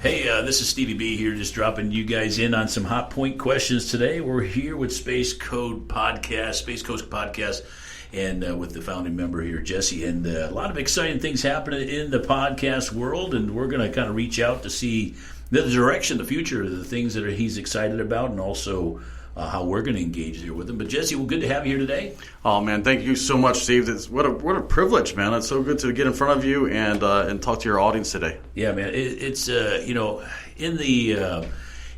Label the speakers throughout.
Speaker 1: Hey, this is Stevie B here, just dropping you guys in on some hot point questions today. We're here with Space Coast Podcast, and with the founding member here, Jesse, and a lot of exciting things happening in the podcast world, and we're going to kind of reach out to see the direction, the future, the things that he's excited about, and also how we're going to engage here with him. But Jesse, well, good to have you here today.
Speaker 2: Oh man, thank you so much, Steve. What a privilege, man. It's so good to get in front of you and talk to your audience today.
Speaker 1: Yeah, man. It's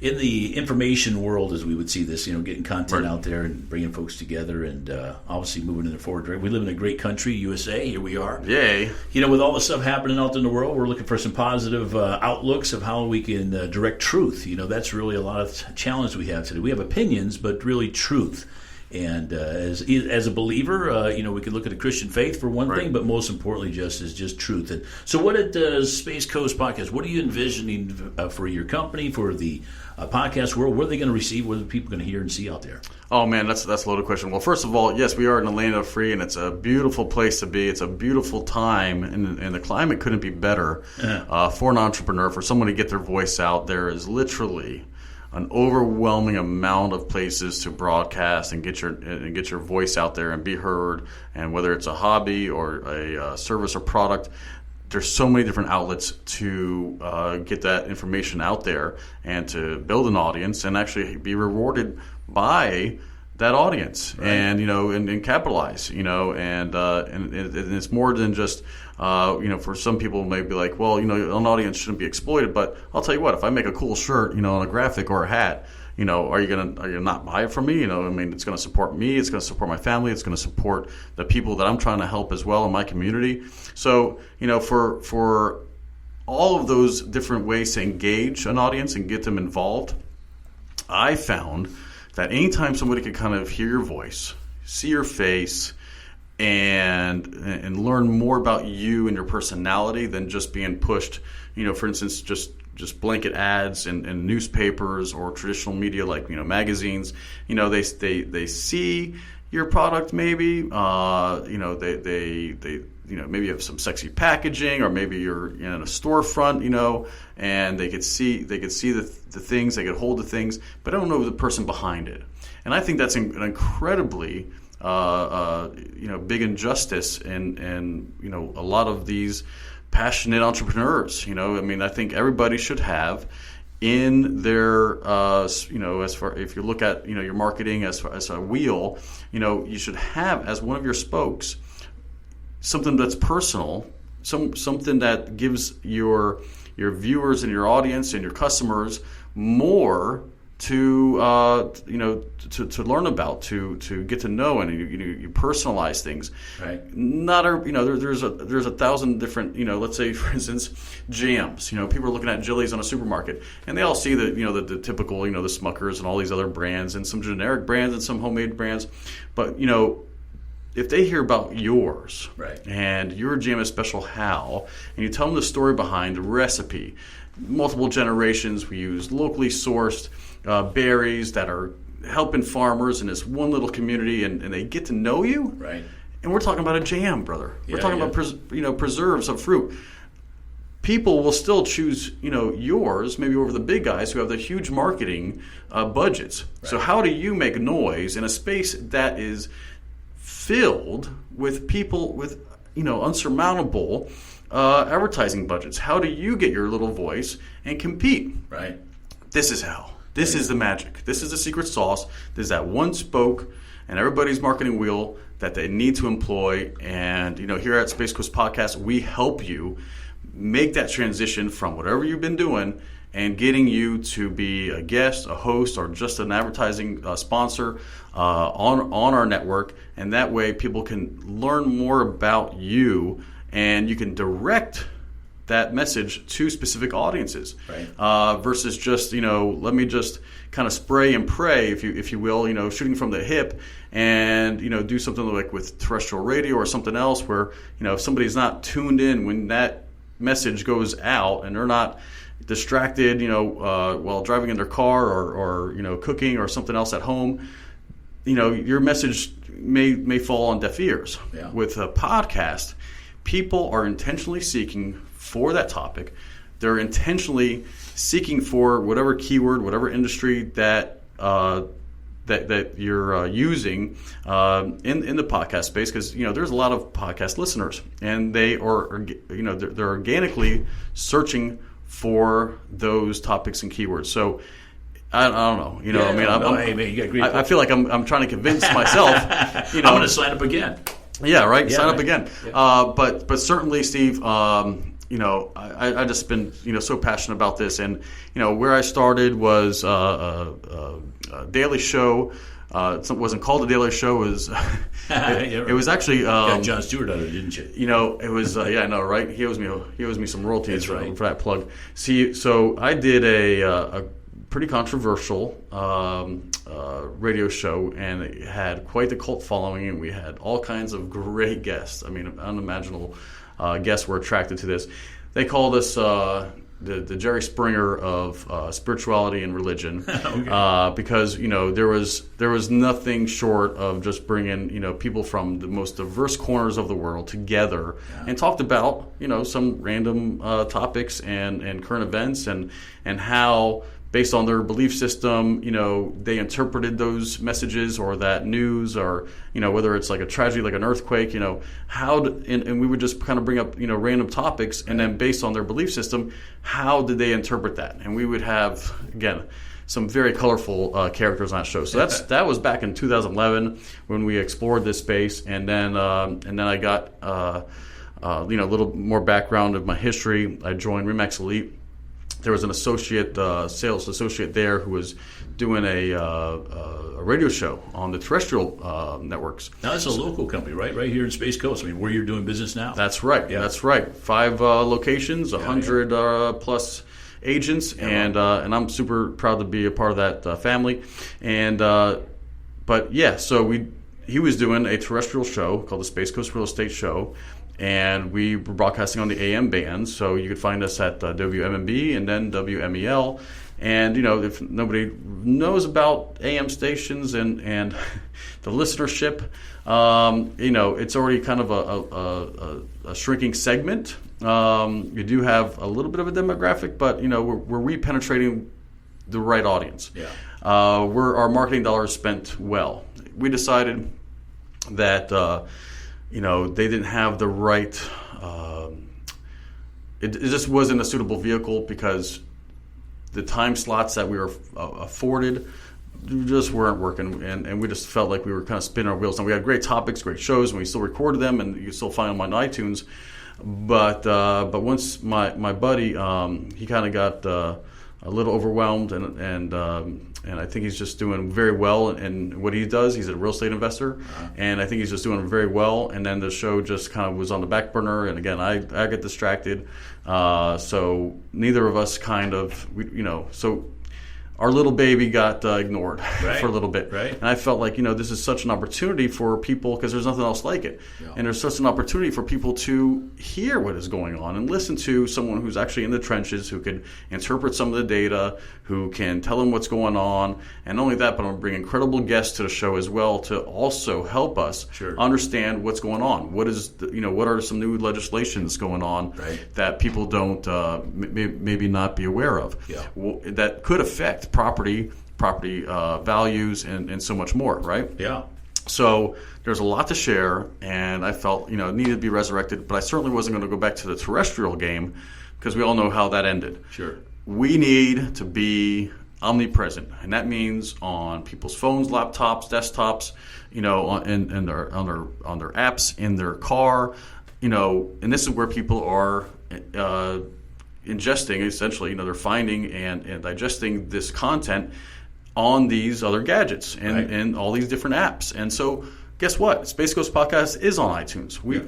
Speaker 1: in the information world, as we would see this, getting content out there and bringing folks together, and obviously moving in the forward direction. We live in a great country, USA. Here we are.
Speaker 2: Yay!
Speaker 1: With all the stuff happening out in the world, we're looking for some positive outlooks of how we can direct truth. That's really a lot of challenge we have today. We have opinions, but really truth. And as a believer, we can look at the Christian faith for one thing, but most importantly, just truth. And so, what at Space Coast Podcast? What are you envisioning for your company, for the podcast world? What are they going to receive? What are people going to hear and see out there?
Speaker 2: Oh man, that's a loaded question. Well, first of all, yes, we are in the land of free, and it's a beautiful place to be. It's a beautiful time, and the climate couldn't be better for an entrepreneur, for someone to get their voice out. There is literally an overwhelming amount of places to broadcast and get your voice out there and be heard. And whether it's a hobby or a service or product, there's so many different outlets to get that information out there and to build an audience and actually be rewarded by that audience, and and capitalize, and it's more than just for some people may be like, well, an audience shouldn't be exploited, but I'll tell you what, if I make a cool shirt, on a graphic or a hat, are you gonna not buy it from me? It's going to support me, it's going to support my family, it's going to support the people that I'm trying to help as well in my community. So for all of those different ways to engage an audience and get them involved, I found that anytime somebody could kind of hear your voice, see your face, and learn more about you and your personality than just being pushed, for instance, just blanket ads in newspapers or traditional media like magazines. They see your product maybe. Maybe you have some sexy packaging, or maybe you're in a storefront, and they could see the things, they could hold the things, but I don't know the person behind it. And I think that's an incredibly big injustice in a lot of these passionate entrepreneurs. I think everybody should have in their as far, if you look at your marketing as a wheel, you should have as one of your spokes something that's personal, something that gives your viewers and your audience and your customers more to learn about, to get to know, and you personalize things.
Speaker 1: Right.
Speaker 2: There's a thousand different, let's say for instance jams. People are looking at jellies on a supermarket, and they all see the typical, the Smuckers and all these other brands, and some generic brands and some homemade brands, but if they hear about yours,
Speaker 1: right,
Speaker 2: and your jam is special how, and you tell them the story behind the recipe, multiple generations, we use locally sourced berries that are helping farmers in this one little community, and they get to know you,
Speaker 1: right?
Speaker 2: And we're talking about a jam, brother. We're talking about preserves of fruit. People will still choose yours maybe over the big guys who have the huge marketing budgets. Right. So how do you make noise in a space that is filled with people with unsurmountable advertising budgets? How do you get your little voice and compete?
Speaker 1: Right.
Speaker 2: This is how. This is the magic. This is the secret sauce. There's that one spoke and everybody's marketing wheel that they need to employ. And here at Space Coast Podcast, we help you make that transition from whatever you've been doing and getting you to be a guest, a host, or just an advertising sponsor on our network. And that way people can learn more about you, and you can direct that message to specific audiences,
Speaker 1: right?
Speaker 2: Versus just let me just kind of spray and pray, if you will, shooting from the hip, and do something like with terrestrial radio or something else where if somebody's not tuned in when that message goes out and they're not distracted, while driving in their car or cooking or something else at home, your message may fall on deaf ears.
Speaker 1: Yeah.
Speaker 2: With a podcast, people are intentionally seeking for that topic. they're intentionally seeking for whatever keyword, whatever industry that that you're using in the podcast space, because there's a lot of podcast listeners, and they are they're organically searching for those topics and keywords. So I don't know. I feel like I'm trying to convince myself.
Speaker 1: I'm going to sign up again.
Speaker 2: Yeah, right.
Speaker 1: Yeah,
Speaker 2: sign up
Speaker 1: right.
Speaker 2: again.
Speaker 1: Yeah.
Speaker 2: But certainly, Steve. I just been so passionate about this, and where I started was a daily show. It wasn't called a daily show. It was actually
Speaker 1: got Jon Stewart on it, didn't you?
Speaker 2: It was I know, right? He owes me some royalties for that plug. See, so I did a pretty controversial radio show, and it had quite the cult following, and we had all kinds of great guests. I mean, unimaginable guests were attracted to this. They called us the Jerry Springer of spirituality and religion, okay. Because there was nothing short of just bringing people from the most diverse corners of the world together, and talked about some random topics and current events and how, based on their belief system, they interpreted those messages or that news, or whether it's like a tragedy, like an earthquake, and we would just kind of bring up random topics, and then based on their belief system, how did they interpret that? And we would have, again, some very colorful characters on that show. So that was back in 2011 when we explored this space, and then I got a little more background of my history. I joined Remax Elite. There was an sales associate there who was doing a radio show on the terrestrial networks.
Speaker 1: Now, that's a local company, right? Right here in Space Coast. I mean, where you're doing business now.
Speaker 2: That's right. Yeah. That's right. 5 locations, 100 plus agents, and I'm super proud to be a part of that family. And so he was doing a terrestrial show called the Space Coast Real Estate Show. And we were broadcasting on the AM bands, so you could find us at WMMB and then WMEL. And if nobody knows about AM stations and the listenership, it's already kind of a shrinking segment. You do have a little bit of a demographic, but we're re-penetrating the right audience. Yeah. Where our marketing dollars spent well. We decided that. They didn't have the right. It just wasn't a suitable vehicle because the time slots that we were afforded just weren't working, and we just felt like we were kind of spinning our wheels. And we had great topics, great shows, and we still recorded them, and you still find them on iTunes. But once my buddy, he kind of got a little overwhelmed, and I think he's just doing very well in what he does. He's a real estate investor, and I think he's just doing very well. And then the show just kind of was on the back burner, and again, I get distracted. So neither of us so our little baby got ignored for a little bit. Right. And I felt like, this is such an opportunity for people, because there's nothing else like it. Yeah. And there's such an opportunity for people to hear what is going on and listen to someone who's actually in the trenches, who can interpret some of the data, who can tell them what's going on. And not only that, but I'm going to bring incredible guests to the show as well to also help us understand what's going on. What are some new legislations going on that people don't maybe not be aware of that could affect property values and so much more, right? Yeah. So there's a lot to share, and I felt it needed to be resurrected, but I certainly wasn't going to go back to the terrestrial game, because we all know how that ended. Sure. We need to be omnipresent, and that means on people's phones, laptops, desktops, on their apps, in their car, and this is where people are ingesting, essentially, they're finding and digesting this content on these other gadgets and all these different apps. And so guess what? Space Coast Podcast is on iTunes. We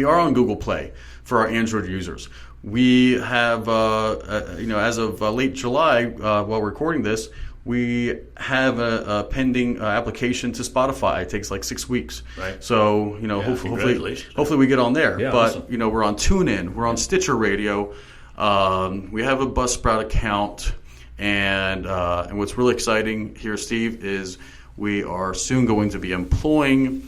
Speaker 2: are on Google Play for our Android users. We have, as of late July, while we're recording this, we have a pending application to Spotify. It takes like 6 weeks. Right. So, hopefully we get on there. Yeah, but, awesome. We're on TuneIn. We're on Stitcher Radio. We have a Buzzsprout account. And what's really exciting here, Steve, is we are soon going to be employing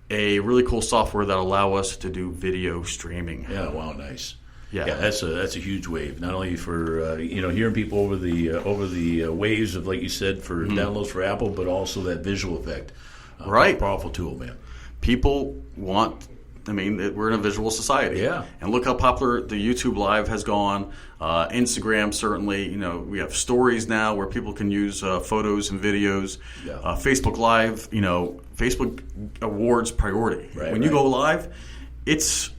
Speaker 2: a really cool software that allow us to do video streaming.
Speaker 1: Yeah, wow, nice.
Speaker 2: Yeah.
Speaker 1: that's a huge wave. Not only for hearing people over the waves of, like you said, for downloads for Apple, but also that visual effect.
Speaker 2: Right,
Speaker 1: powerful tool, man.
Speaker 2: People want. I mean, we're in a visual society.
Speaker 1: Yeah.
Speaker 2: And look how popular the YouTube Live has gone. Instagram, certainly. You know, we have stories now where people can use photos and videos.
Speaker 1: Yeah.
Speaker 2: Facebook Live, Facebook awards priority.
Speaker 1: Right,
Speaker 2: when you go live, it's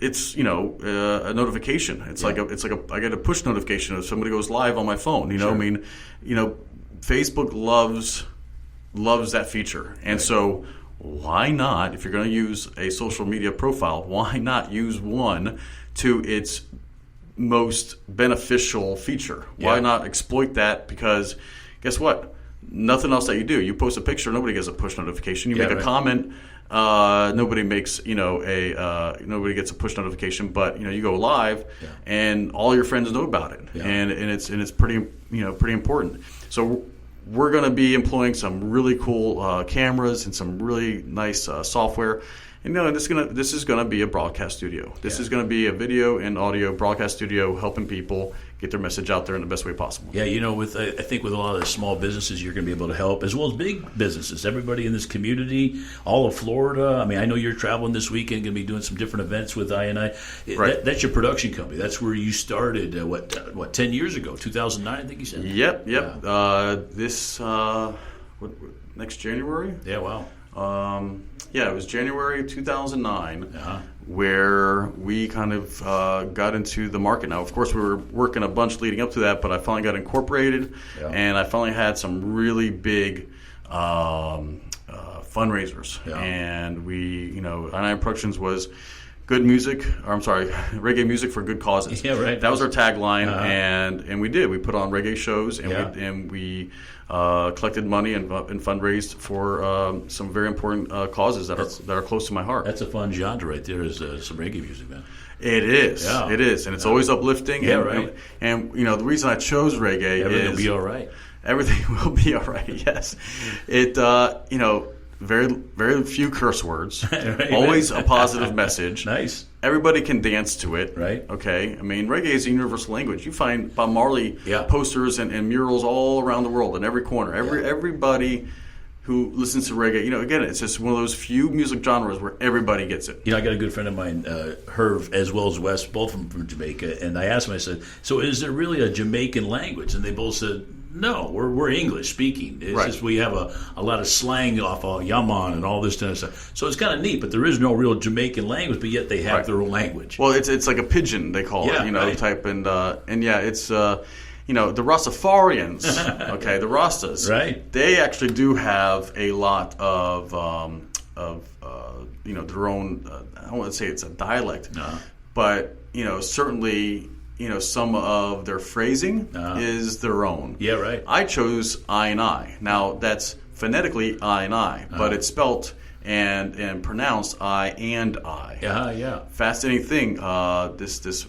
Speaker 2: a notification. It's like I get a push notification if somebody goes live on my phone.
Speaker 1: Sure.
Speaker 2: I mean, Facebook loves that feature. And so why not, if you're going to use a social media profile, why not use one to its most beneficial feature? Why not exploit that? Because guess what? Nothing else that you do. You post a picture, nobody gets a push notification. You make a comment, nobody makes nobody gets a push notification. But you go live, and all your friends know about it, and it's pretty important. So we're going to be employing some really cool cameras and some really nice software. And this is going to be a broadcast studio. This is going to be a video and audio broadcast studio helping people get their message out there in the best way possible.
Speaker 1: Yeah, I think with a lot of the small businesses, you're going to be able to help, as well as big businesses. Everybody in this community, all of Florida. I mean, I know you're traveling this weekend, going to be doing some different events with I&I.
Speaker 2: Right.
Speaker 1: That's your production company. That's where you started, 10 years ago, 2009, I think you said?
Speaker 2: Yep.
Speaker 1: Yeah.
Speaker 2: This next January?
Speaker 1: Yeah, wow.
Speaker 2: It was January 2009 where we kind of got into the market. Now, of course, we were working a bunch leading up to that, but I finally got incorporated, and I finally had some really big fundraisers. Yeah. And we, I&I Productions was good music, reggae music for good causes.
Speaker 1: Yeah, right.
Speaker 2: That was our tagline, and we did. We put on reggae shows, and we collected money and fundraised for some very important causes that are close to my heart.
Speaker 1: That's a fun genre right there. Is some reggae music, man.
Speaker 2: It is. Yeah. It is, and it's always uplifting.
Speaker 1: Yeah, right.
Speaker 2: And the reason I chose reggae
Speaker 1: everything will be all right.
Speaker 2: Everything will be all right. Yes. It very, very few curse words. Right, always a positive message.
Speaker 1: Nice.
Speaker 2: Everybody can dance to it.
Speaker 1: Right.
Speaker 2: Okay. I mean, reggae is a universal language. You find Bob Marley posters and murals all around the world in every corner. Everybody who listens to reggae, again, it's just one of those few music genres where everybody gets it.
Speaker 1: I got a good friend of mine, Herv, as well as Wes, both of them from Jamaica, and I asked him, I said, so is there really a Jamaican language? And they both said, no, we're English speaking. It's just we have a lot of slang off of Yaman and all this kind of stuff. So it's kind of neat, but there is no real Jamaican language, but yet they have their own language.
Speaker 2: Well, it's like a pidgin, they call it, type, and it's the Rastafarians, okay, the Rastas,
Speaker 1: right?
Speaker 2: They actually do have a lot of their own. I don't want to say it's a dialect, but certainly. Some of their phrasing is their own.
Speaker 1: Yeah, right.
Speaker 2: I chose I and I. Now, that's phonetically I and I, but it's spelt and pronounced I and I.
Speaker 1: Yeah.
Speaker 2: Fascinating thing. This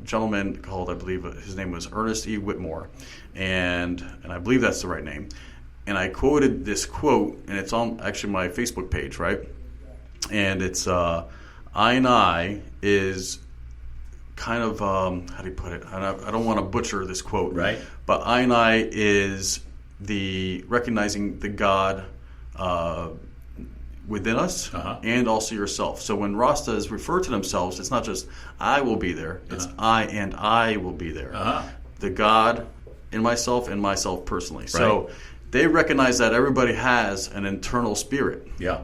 Speaker 2: gentleman called, I believe his name was Ernest E. Whitmore, and I believe that's the right name. And I quoted this quote, and it's on actually my Facebook page, right? And it's I and I is kind of how do you put it? I don't want to butcher this quote,
Speaker 1: right?
Speaker 2: But I and I is the recognizing the God within us and also yourself. So when Rastas refer to themselves, it's not just I will be there; it's I and I will be there. The God in myself and myself personally. Right. So they recognize that everybody has an internal spirit.
Speaker 1: Yeah.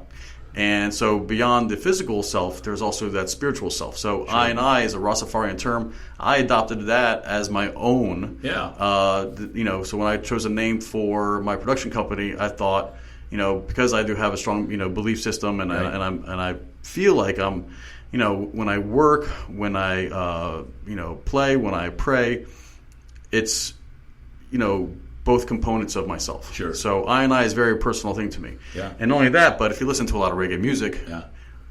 Speaker 2: And so beyond the physical self, there's also that spiritual self. So I and I is a Rastafarian term. I adopted that as my own.
Speaker 1: Yeah.
Speaker 2: So when I chose a name for my production company, I thought, because I do have a strong, belief system, and I feel like I'm, when I work, when I, play, when I pray, it's, both components of myself.
Speaker 1: Sure.
Speaker 2: So I and I is a very personal thing to me.
Speaker 1: Yeah.
Speaker 2: And not only that, but if you listen to a lot of reggae music,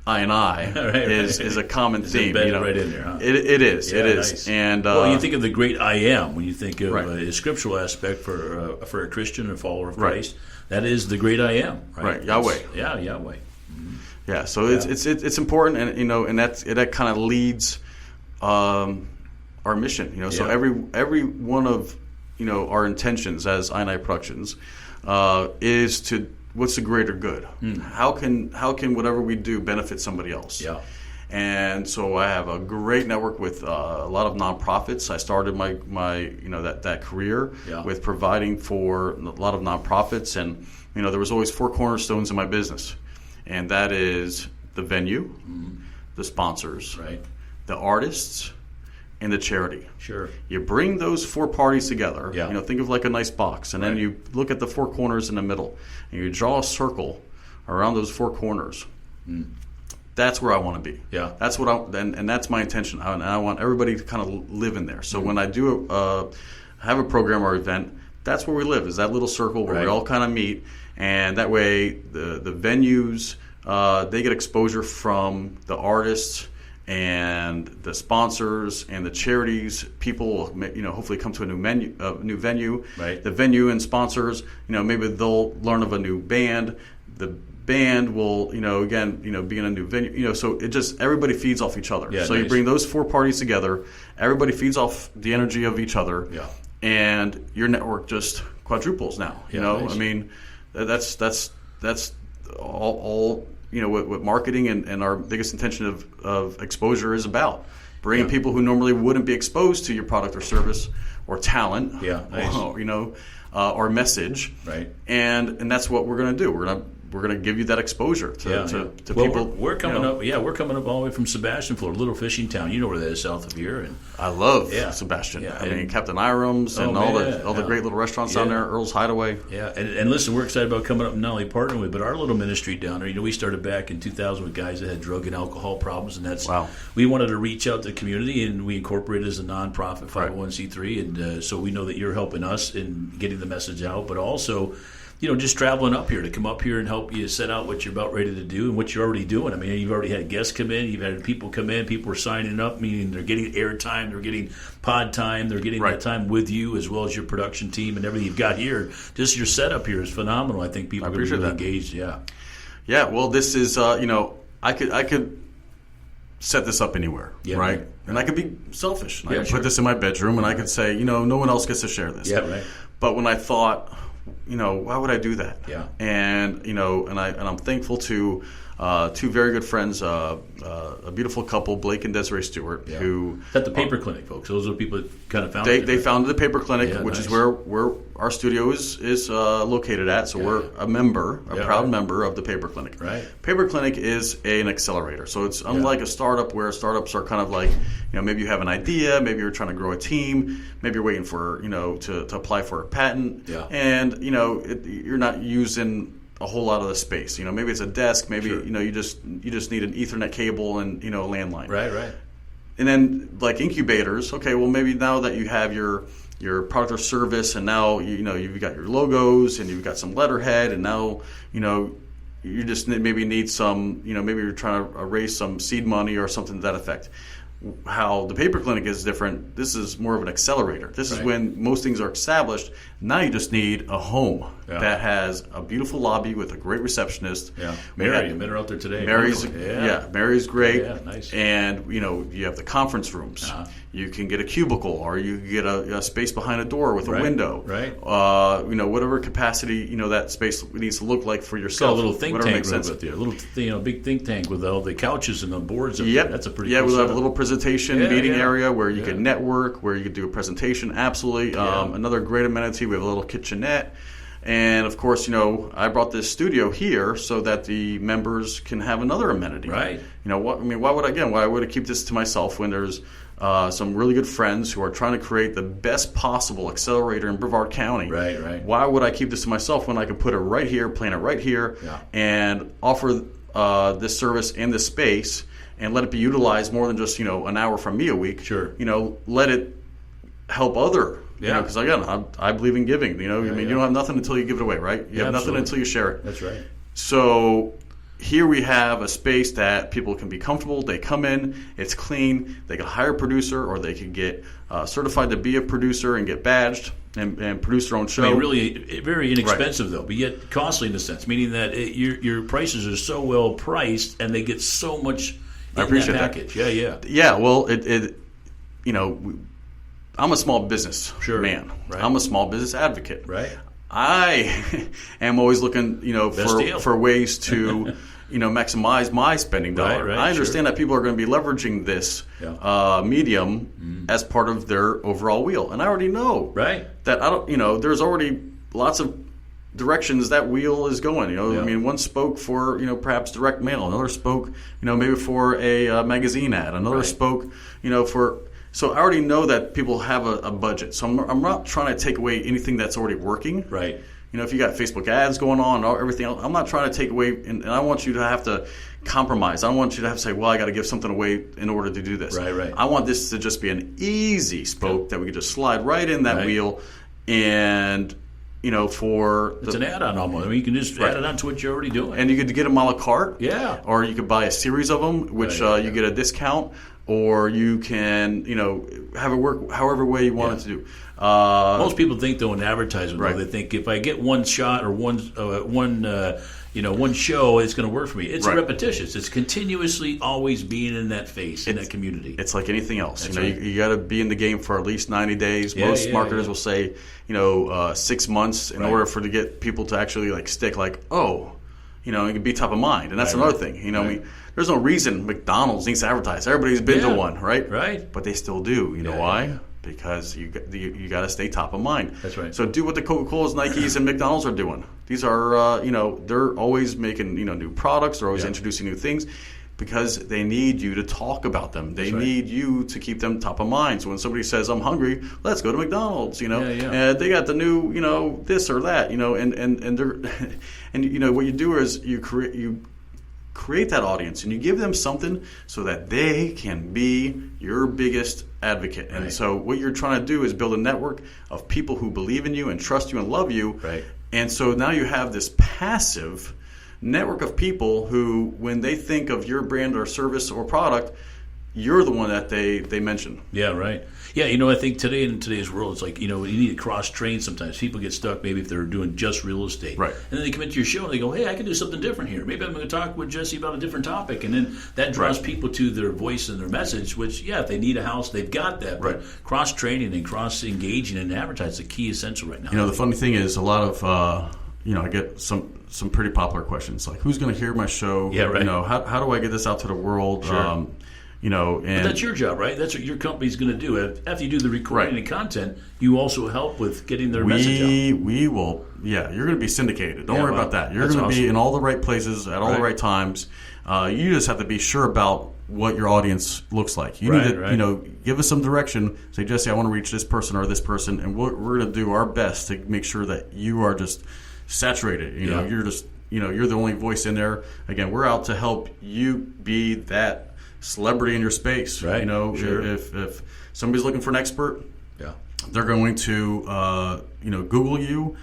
Speaker 2: I and I is a common theme.
Speaker 1: Right in there, huh?
Speaker 2: It is.
Speaker 1: Yeah,
Speaker 2: it is.
Speaker 1: Nice.
Speaker 2: And
Speaker 1: you think of the great I am when you think of a scriptural aspect for a Christian and follower of Christ. That is the great I am.
Speaker 2: Right. Yahweh.
Speaker 1: Yahweh.
Speaker 2: Yeah. So it's important, and and that kind of leads our mission. So every one of our intentions as I&I Productions is to what's the greater good. How can whatever we do benefit somebody else?
Speaker 1: Yeah.
Speaker 2: And so I have a great network with a lot of nonprofits. I started my that career with providing for a lot of nonprofits, and there was always 4 cornerstones in my business, and that is the venue, the sponsors,
Speaker 1: right,
Speaker 2: the artists, and the charity.
Speaker 1: Sure.
Speaker 2: You bring those 4 parties together.
Speaker 1: Yeah.
Speaker 2: Think of like a nice box, and then you look at the 4 corners in the middle, and you draw a circle around those 4 corners. That's where I want to be.
Speaker 1: Yeah.
Speaker 2: That's what and that's my intention. I want everybody to kind of live in there. So when I do have a program or event, that's where we live. Is that little circle where we all kind of meet, and that way the venues they get exposure from the artists and the sponsors and the charities. People will hopefully come to a new venue. Right. The venue and sponsors, maybe they'll learn of a new band. The band will, again, be in a new venue. So it just everybody feeds off each other.
Speaker 1: Yeah,
Speaker 2: so
Speaker 1: nice.
Speaker 2: You bring those 4 parties together. Everybody feeds off the energy of each other.
Speaker 1: Yeah.
Speaker 2: And your network just quadruples now.
Speaker 1: Nice.
Speaker 2: I mean, that's all. What marketing and our biggest intention of exposure is about. Bringing people who normally wouldn't be exposed to your product or service or talent,
Speaker 1: nice.
Speaker 2: Or message,
Speaker 1: right?
Speaker 2: And that's what we're going to do. We're going to give you that exposure to people.
Speaker 1: We're coming up. Yeah, we're coming up all the way from Sebastian, Florida, little fishing town. You know where that is, south of here. And
Speaker 2: I love Sebastian.
Speaker 1: Yeah,
Speaker 2: I mean, Captain Irams and all the great little restaurants down there. Earl's Hideaway.
Speaker 1: Yeah, and listen, we're excited about coming up and not only partnering with, but our little ministry down there. We started back in 2000 with guys that had drug and alcohol problems, and that's we wanted to reach out to the community, and we incorporated as a nonprofit 501c3, and so we know that you're helping us in getting the message out, but also, just traveling up here to come up here and help you set out what you're about ready to do and what you're already doing. I mean, you've already had guests come in, you've had people come in, people are signing up, meaning they're getting air time, they're getting pod time, they're getting that time with you as well as your production team and everything you've got here. Just your setup here is phenomenal. I think people are really engaged. Yeah.
Speaker 2: Yeah. Well, this is I could set this up anywhere, right? And I could be selfish. I could put this in my bedroom, and I could say, no one else gets to share this.
Speaker 1: Yeah. Right.
Speaker 2: But when I thought, why would I do that?
Speaker 1: Yeah.
Speaker 2: And I'm thankful to 2 very good friends, a beautiful couple, Blake and Desiree Stewart, who
Speaker 1: at the Paper Clinic, folks. Those are the people that kind of founded it.
Speaker 2: They founded the Paper Clinic, which is where our studio is located at. So we're a proud member of the Paper Clinic.
Speaker 1: Right.
Speaker 2: Paper Clinic is an accelerator. So it's unlike a startup where startups are kind of like, maybe you have an idea, maybe you're trying to grow a team, maybe you're waiting for, to apply for a patent, and you're not using a whole lot of the space. Maybe it's a desk, maybe you just need an Ethernet cable and a landline.
Speaker 1: Right.
Speaker 2: And then like incubators, okay, well maybe now that you have your product or service, and now you've got your logos and you've got some letterhead, and now you just maybe need some, maybe you're trying to raise some seed money or something to that effect. How the Paper Clinic is different, this is more of an accelerator. This is when most things are established. Now you just need a home that has a beautiful lobby with a great receptionist.
Speaker 1: Yeah, Mary, you met her out there today.
Speaker 2: Mary's great.
Speaker 1: Yeah, nice.
Speaker 2: And you have the conference rooms. You can get a cubicle, or you can get a space behind a door with a window.
Speaker 1: Right.
Speaker 2: Whatever capacity that space needs to look like for yourself.
Speaker 1: Got a little think tank with there. A little big think tank with all the couches and the boards.
Speaker 2: Yep.
Speaker 1: That's a pretty cool
Speaker 2: we'll
Speaker 1: setup.
Speaker 2: have a little presentation meeting area where you can network, where you could do a presentation. Absolutely. Another great amenity. We have a little kitchenette. And of course, I brought this studio here so that the members can have another amenity.
Speaker 1: Right.
Speaker 2: Why would I keep this to myself when there's some really good friends who are trying to create the best possible accelerator in Brevard County?
Speaker 1: Right.
Speaker 2: Why would I keep this to myself when I could put it right here, plant it right here, and offer this service in this space and let it be utilized more than just an hour from me a week?
Speaker 1: Sure.
Speaker 2: Let it help other. Because again, I believe in giving. You don't have nothing until you give it away, right? You have nothing until you share it.
Speaker 1: That's right.
Speaker 2: So here we have a space that people can be comfortable. They come in, it's clean. They can hire a producer, or they can get certified to be a producer and get badged and produce their own show.
Speaker 1: I mean, really very inexpensive though, but yet costly in a sense, meaning that your prices are so well priced and they get so much in that package. Yeah.
Speaker 2: Yeah. Well, I'm a small business man.
Speaker 1: Right.
Speaker 2: I'm a small business advocate.
Speaker 1: Right.
Speaker 2: I am always looking, for ways to, maximize my spending dollar.
Speaker 1: Right,
Speaker 2: I understand that people are going to be leveraging this medium as part of their overall wheel, and I already know that there's already lots of directions that wheel is going. I mean, one spoke for perhaps direct mail, another spoke maybe for a magazine ad, another spoke for. So I already know that people have a budget. So I'm not trying to take away anything that's already working.
Speaker 1: Right.
Speaker 2: If you got Facebook ads going on and everything else, I'm not trying to take away, and I want you to have to compromise. I don't want you to have to say, well, I got to give something away in order to do this.
Speaker 1: Right.
Speaker 2: I want this to just be an easy spoke that we could just slide right in that wheel, and it's
Speaker 1: an add-on almost. I mean, you can just add it on to what you're already doing,
Speaker 2: and you could get them a la carte.
Speaker 1: Yeah.
Speaker 2: Or you could buy a series of them, which you get a discount. Or you can, have it work however way you want it to do.
Speaker 1: Most people think, though, in advertising, they think if I get one shot or one show, it's going to work for me. It's repetitious. It's continuously always being in that face, in that community.
Speaker 2: It's like anything else. You got to be in the game for at least 90 days. Most marketers will say, 6 months in order to get people to actually stick. It can be top of mind, and that's another thing. I mean, there's no reason McDonald's needs to advertise. Everybody's been to one, right?
Speaker 1: Right.
Speaker 2: But they still do. You know why? Yeah. Because you got to stay top of mind.
Speaker 1: That's right.
Speaker 2: So do what the Coca-Colas, Nikes, and McDonald's are doing. These are, they're always making, new products. They're always introducing new things because they need you to talk about them. They need you to keep them top of mind. So when somebody says, I'm hungry, let's go to McDonald's, and they got the new, this or that, and they're, and, what you do is you create that audience and you give them something so that they can be your biggest advocate. And so what you're trying to do is build a network of people who believe in you and trust you and love you.
Speaker 1: Right.
Speaker 2: And so now you have this passive network of people who, when they think of your brand or service or product, you're the one that they mention.
Speaker 1: Yeah, right. Yeah, I think in today's world, it's you need to cross-train sometimes. People get stuck maybe if they're doing just real estate.
Speaker 2: Right.
Speaker 1: And then they come into your show and they go, hey, I can do something different here. Maybe I'm going to talk with Jesse about a different topic. And then that draws people to their voice and their message, which, if they need a house, they've got that. But cross-training and cross-engaging and advertising is the key essential right now.
Speaker 2: The funny thing is a lot of, I get some pretty popular questions like, who's going to hear my show?
Speaker 1: Yeah, right.
Speaker 2: How do I get this out to the world?
Speaker 1: Sure.
Speaker 2: And
Speaker 1: but that's your job, right? That's what your company's going to do. After you do the recording and content, you also help with getting their message out.
Speaker 2: We will. Yeah, you're going to be syndicated. Don't worry about that. You're going to be in all the right places at all the right times. You just have to be sure about what your audience looks like. You need to, give us some direction. Say, Jesse, I want to reach this person or this person, and we're going to do our best to make sure that you are just saturated. You're just, you're the only voice in there. Again, we're out to help you be that celebrity in your space.
Speaker 1: Right.
Speaker 2: If somebody's looking for an expert, they're going to Google you.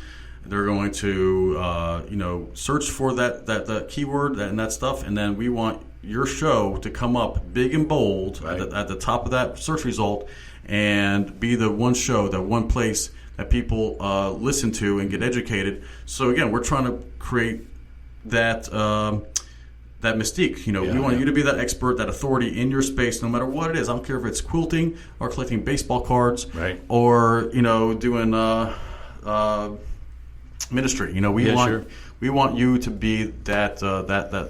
Speaker 2: They're going to search for that keyword and that stuff, and then we want your show to come up big and bold at the top of that search result, and be the one show, that one place that people listen to and get educated. So again, we're trying to create that mystique. We want you to be that expert, that authority in your space, no matter what it is. I don't care if it's quilting or collecting baseball cards, or doing ministry. We want you to be that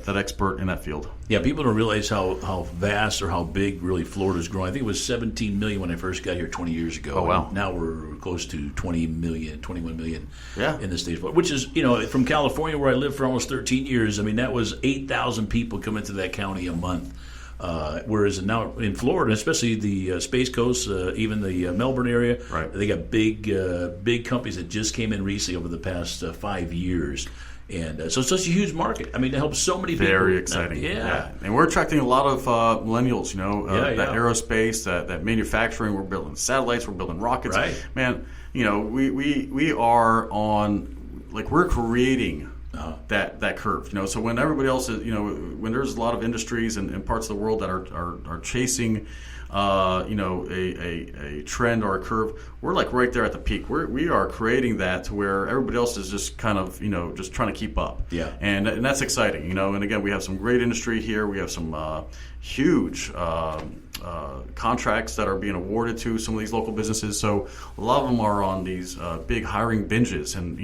Speaker 2: expert in that field.
Speaker 1: Yeah, people don't realize how vast or how big really Florida's growing. I think it was 17 million when I first got here 20 years ago.
Speaker 2: Oh, wow.
Speaker 1: And now we're close to 21 million in the state of Florida, which is, from California, where I lived for almost 13 years. I mean, that was 8,000 people come into that county a month. Whereas now in Florida, especially the Space Coast, even the Melbourne area, they got big companies that just came in recently over the past 5 years. And so it's such a huge market. I mean, it helps so many people.
Speaker 2: Very exciting.
Speaker 1: Yeah.
Speaker 2: And we're attracting a lot of millennials, that aerospace, that manufacturing. We're building satellites. We're building rockets.
Speaker 1: Right.
Speaker 2: Man, we are on, we're creating that curve. So when everybody else is, when there's a lot of industries and parts of the world that are chasing a trend or a curve, we're right there at the peak. We are creating that to where everybody else is just kind of, just trying to keep up.
Speaker 1: Yeah.
Speaker 2: And that's exciting, and again, we have some great industry here. We have some huge contracts that are being awarded to some of these local businesses. So a lot of them are on these big hiring binges, and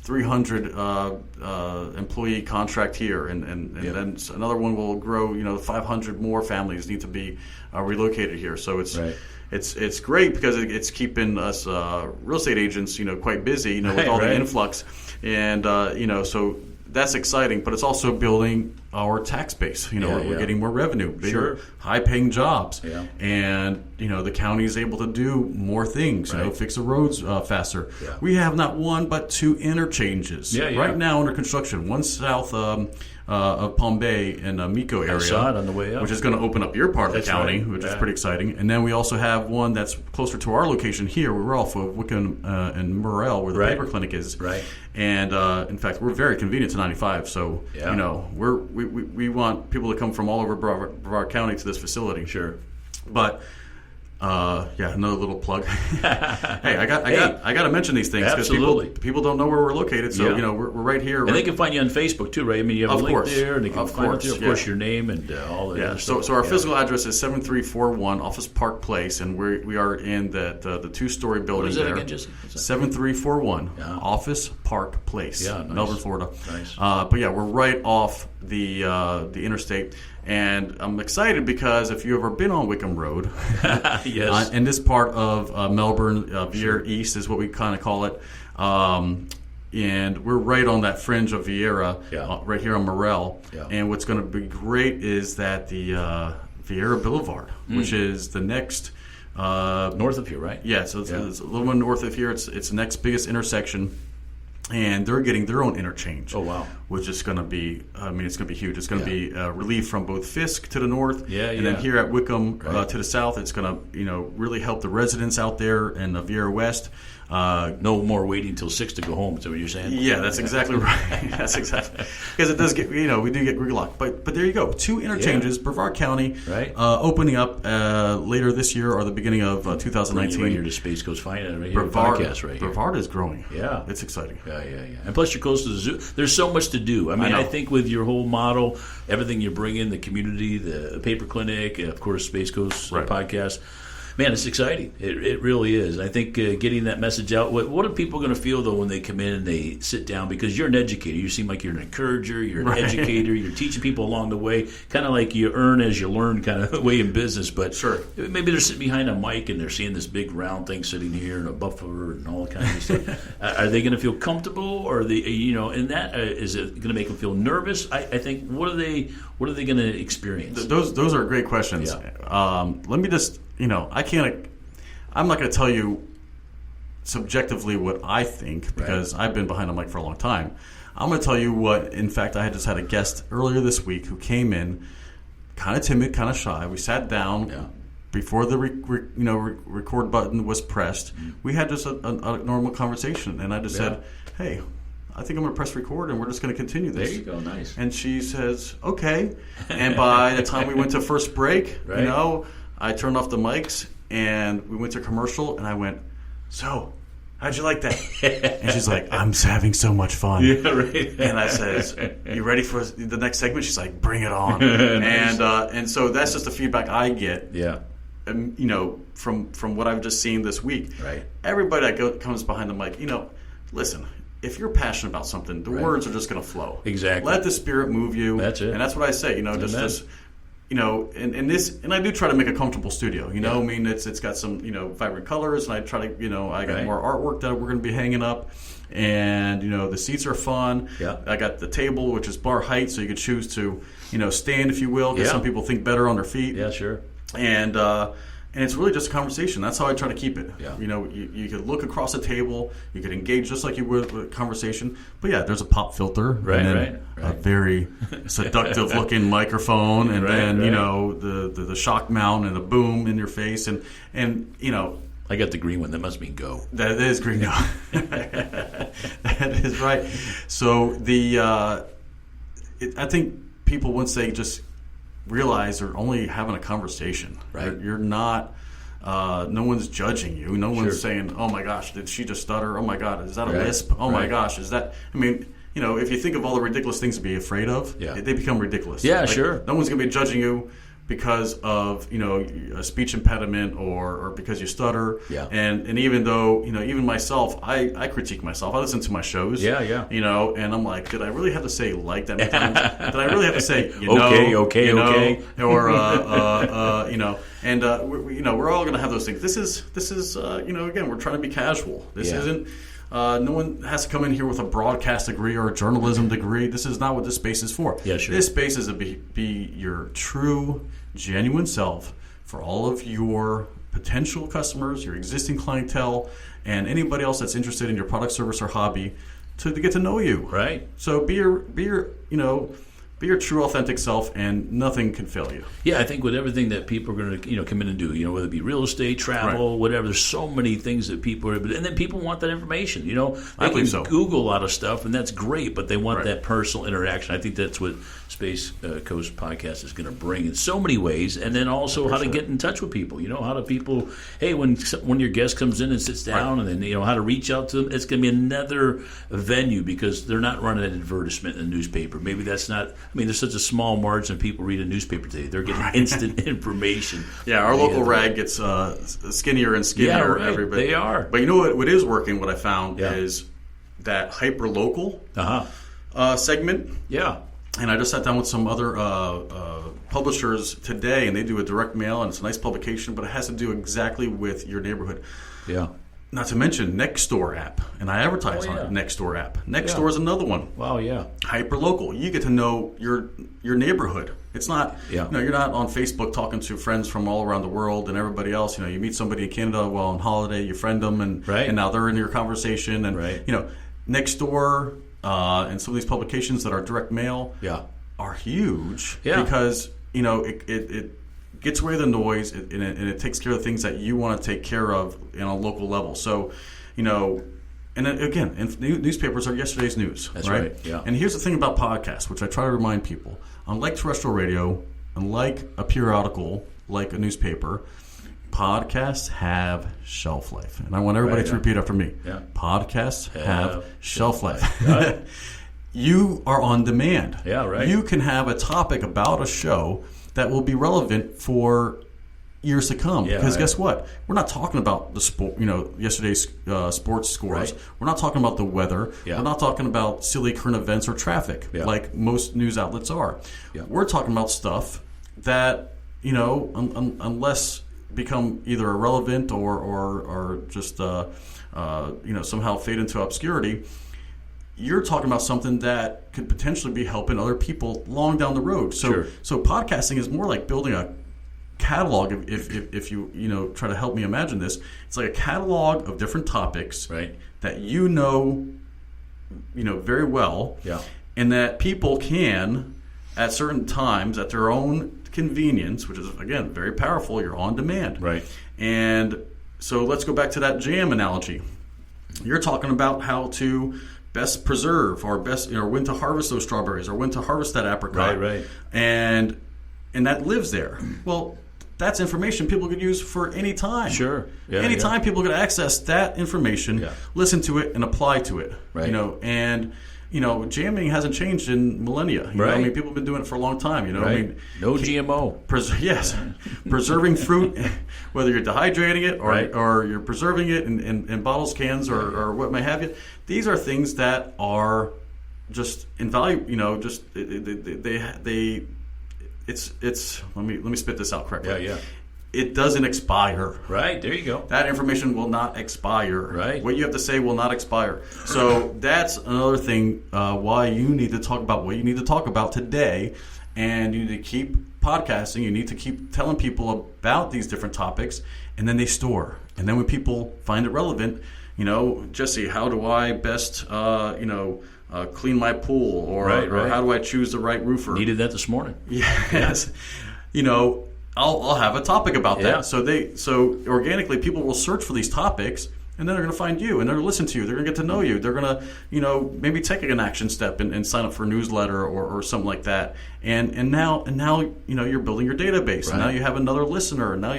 Speaker 2: 300 employee contract here, and then another one will grow. 500 more families need to be relocated here. So it's. Right. It's great because it's keeping us real estate agents, quite busy, with all the influx, and so that's exciting. But it's also building our tax base. We're getting more revenue, bigger, high-paying jobs, and the county is able to do more things. Fix the roads faster. Yeah. We have not one but 2 interchanges right now under construction. One south of Palm Bay and Mico area. I
Speaker 1: saw it on the way up.
Speaker 2: Which is going to open up your part of the county, which is pretty exciting. And then we also have one that's closer to our location here. We're off of Wickham and Morrell, where the paper clinic is. Right. And in fact, we're very convenient to 95. So we want people to come from all over Brevard County to this facility.
Speaker 1: Sure.
Speaker 2: But another little plug. Hey, I got to mention these things because people don't know where we're located. So we're right here.
Speaker 1: And they can find you on Facebook too, right? I mean, you have a link there, and they can find there, of course, your name and all that.
Speaker 2: Yeah. So our physical address is 7341 Office Park Place, and we are in the 2-story building.
Speaker 1: What is that
Speaker 2: there.
Speaker 1: Again, Jesse?
Speaker 2: 7341 Office Park Place,
Speaker 1: nice.
Speaker 2: Melbourne, Florida.
Speaker 1: Nice.
Speaker 2: But we're right off the interstate. And I'm excited because if you've ever been on Wickham Road,
Speaker 1: yes,
Speaker 2: in this part of Melbourne, Vieira East is what we kind of call it, and we're right on that fringe of Vieira, right here on Morrell. Yeah. And what's going to be great is that the Vieira Boulevard, which is the next
Speaker 1: north of here, right?
Speaker 2: Yeah, so it's a little bit north of here. It's the next biggest intersection. And they're getting their own interchange.
Speaker 1: Oh, wow.
Speaker 2: Which is going to be, it's going to be huge. It's going to be relief from both Fisk to the north. And then here at Wickham to the south, it's going to, really help the residents out there in the Vieira West.
Speaker 1: No more waiting until 6 to go home, is that what you're saying?
Speaker 2: Yeah, that's exactly right. That's exactly. Because it does get, we do get gridlocked. But there you go. 2 interchanges, Brevard County, opening up later this year or the beginning of 2019.
Speaker 1: Right here to Space Coast Finance, right here, podcast right here.
Speaker 2: Brevard is growing.
Speaker 1: Yeah.
Speaker 2: It's exciting.
Speaker 1: Yeah. And plus you're close to the zoo. There's so much to do. I think with your whole model, everything you bring in, the community, the paper clinic, and of course Space Coast podcast, man, it's exciting. It really is. I think getting that message out. What are people going to feel, though, when they come in and they sit down? Because you're an educator. You seem like you're an encourager. You're an educator. You're teaching people along the way, kind of like you earn as you learn kind of way in business. But maybe they're sitting behind a mic and they're seeing this big round thing sitting here and a buffer and all kinds of stuff. Are they going to feel comfortable? Or are they, and that is it going to make them feel nervous? I think, what are they going to experience?
Speaker 2: Those are great questions. Yeah. Let me just... I'm not going to tell you subjectively what I think because I've been behind a mic for a long time. I'm going to tell you what, in fact, I just had a guest earlier this week who came in kind of timid, kind of shy. We sat down before the record button was pressed. We had just a normal conversation, and I just said, hey, I think I'm going to press record, and we're just going to continue this.
Speaker 1: There you go, nice.
Speaker 2: And she says, okay. And by the time we went to first break, I turned off the mics, and we went to commercial, and I went, so, how'd you like that? And she's like, I'm having so much fun.
Speaker 1: Yeah, right.
Speaker 2: And I says, you ready for the next segment? She's like, bring it on.
Speaker 1: Nice.
Speaker 2: And so that's just the feedback I get.
Speaker 1: Yeah.
Speaker 2: From what I've just seen this week.
Speaker 1: Right.
Speaker 2: Everybody that comes behind the mic, listen, if you're passionate about something, the words are just going to flow.
Speaker 1: Exactly.
Speaker 2: Let the spirit move you.
Speaker 1: That's it.
Speaker 2: And that's what I say, just and I do try to make a comfortable studio. I mean, it's got some vibrant colors, and I try to I got more artwork that we're going to be hanging up, and the seats are fun.
Speaker 1: Yeah.
Speaker 2: I got the table, which is bar height, so you could choose to stand if you will, because some people think better on their feet.
Speaker 1: Yeah, sure.
Speaker 2: And it's really just a conversation. That's how I try to keep it.
Speaker 1: Yeah.
Speaker 2: You could look across the table. You could engage just like you would with a conversation. But yeah, there's a pop filter.
Speaker 1: Right.
Speaker 2: A very seductive looking microphone. And the shock mount and the boom in your face. And
Speaker 1: I got the green one. That must mean go.
Speaker 2: That is green. No. That is right. So I think people, once they just realize they're only having a conversation.
Speaker 1: Right.
Speaker 2: You're not. No one's judging you. No one's saying, "Oh my gosh, did she just stutter? Oh my God, is that a lisp? Oh my gosh, is that?" I mean, if you think of all the ridiculous things to be afraid of, they become ridiculous.
Speaker 1: Yeah, sure.
Speaker 2: No one's going to be judging you because of a speech impediment or because you stutter.
Speaker 1: Yeah.
Speaker 2: And even though even myself, I critique myself. I listen to my shows.
Speaker 1: Yeah.
Speaker 2: And I'm like, did I really have to say like that many times? Did I really have to say
Speaker 1: okay,
Speaker 2: or and we're all going to have those things. This is again, we're trying to be casual. This isn't. No one has to come in here with a broadcast degree or a journalism degree. This is not what this space is for.
Speaker 1: Yeah, sure.
Speaker 2: This space is to be your true, genuine self for all of your potential customers, your existing clientele, and anybody else that's interested in your product, service, or hobby to get to know you.
Speaker 1: Right.
Speaker 2: So be your true, authentic self, and nothing can fail you.
Speaker 1: Yeah, I think with everything that people are going to come in and do, whether it be real estate, travel, whatever, there's so many things that people are, and then people want that information. They can Google a lot of stuff, and that's great, but they want that personal interaction. I think that's what Space Coast Podcast is going to bring in so many ways, and then also how to get in touch with people. How do people, hey, when your guest comes in and sits down, and then how to reach out to them. It's going to be another venue because they're not running an advertisement in a newspaper. Maybe that's not. There's such a small margin of people read a newspaper today. They're getting instant information.
Speaker 2: Yeah, our local rag gets skinnier and skinnier every bit.
Speaker 1: They are.
Speaker 2: But you know what is working, what I found is that hyper-local segment.
Speaker 1: Yeah.
Speaker 2: And I just sat down with some other publishers today, and they do a direct mail, and it's a nice publication, but it has to do exactly with your neighborhood.
Speaker 1: Yeah.
Speaker 2: Not to mention Nextdoor app, and I advertise on Nextdoor app. Nextdoor is another one.
Speaker 1: Wow, yeah.
Speaker 2: Hyper-local. You get to know your neighborhood. It's not, you're not on Facebook talking to friends from all around the world and everybody else. You meet somebody in Canada while on holiday, you friend them, and now they're in your conversation. And, Nextdoor and some of these publications that are direct mail are huge because, it gets away the noise and it takes care of the things that you want to take care of in a local level. So, and again, newspapers are yesterday's news.
Speaker 1: That's right. Yeah.
Speaker 2: And here's the thing about podcasts, which I try to remind people. Unlike terrestrial radio, unlike a periodical, like a newspaper, podcasts have shelf life. And I want everybody to repeat after me.
Speaker 1: Yeah.
Speaker 2: Podcasts have shelf life. You are on demand.
Speaker 1: Yeah, right.
Speaker 2: You can have a topic about a show that will be relevant for years to come. Because guess what? We're not talking about the sport, yesterday's sports scores.
Speaker 1: Right.
Speaker 2: We're not talking about the weather.
Speaker 1: Yeah.
Speaker 2: We're not talking about silly current events or traffic like most news outlets are.
Speaker 1: Yeah.
Speaker 2: We're talking about stuff that, unless become either irrelevant or just somehow fade into obscurity, you're talking about something that could potentially be helping other people long down the road. So podcasting is more like building a catalog. If you try to help me imagine this, it's like a catalog of different topics that very well, and that people can at certain times at their own convenience, which is again very powerful. You're on demand, and so let's go back to that jam analogy. You're talking about how to best preserve or when to harvest those strawberries or when to harvest that apricot, and that lives there. Well, that's information people could use for any time.
Speaker 1: Sure. Yeah,
Speaker 2: anytime people could access that information, listen to it, and apply to it.
Speaker 1: Right.
Speaker 2: Jamming hasn't changed in millennia. People have been doing it for a long time.
Speaker 1: No GMO.
Speaker 2: Preserving fruit, whether you're dehydrating it or you're preserving it in bottles, cans, or what may have you. These are things that are just invaluable. It's. Let me spit this out correctly.
Speaker 1: Yeah.
Speaker 2: It doesn't expire.
Speaker 1: Right, there you go.
Speaker 2: That information will not expire.
Speaker 1: Right.
Speaker 2: What you have to say will not expire. So that's another thing why you need to talk about what you need to talk about today. And you need to keep podcasting. You need to keep telling people about these different topics. And then they store. And then when people find it relevant, Jesse, how do I best, clean my pool? Or how do I choose the right roofer?
Speaker 1: Needed that this morning.
Speaker 2: Yes. I'll have a topic about that. So organically people will search for these topics, and then they're going to find you, and they're going to listen to you. They're going to get to know you. They're going to, maybe take an action step and sign up for a newsletter or something like that. And now you're building your database. Right. And now you have another listener. And now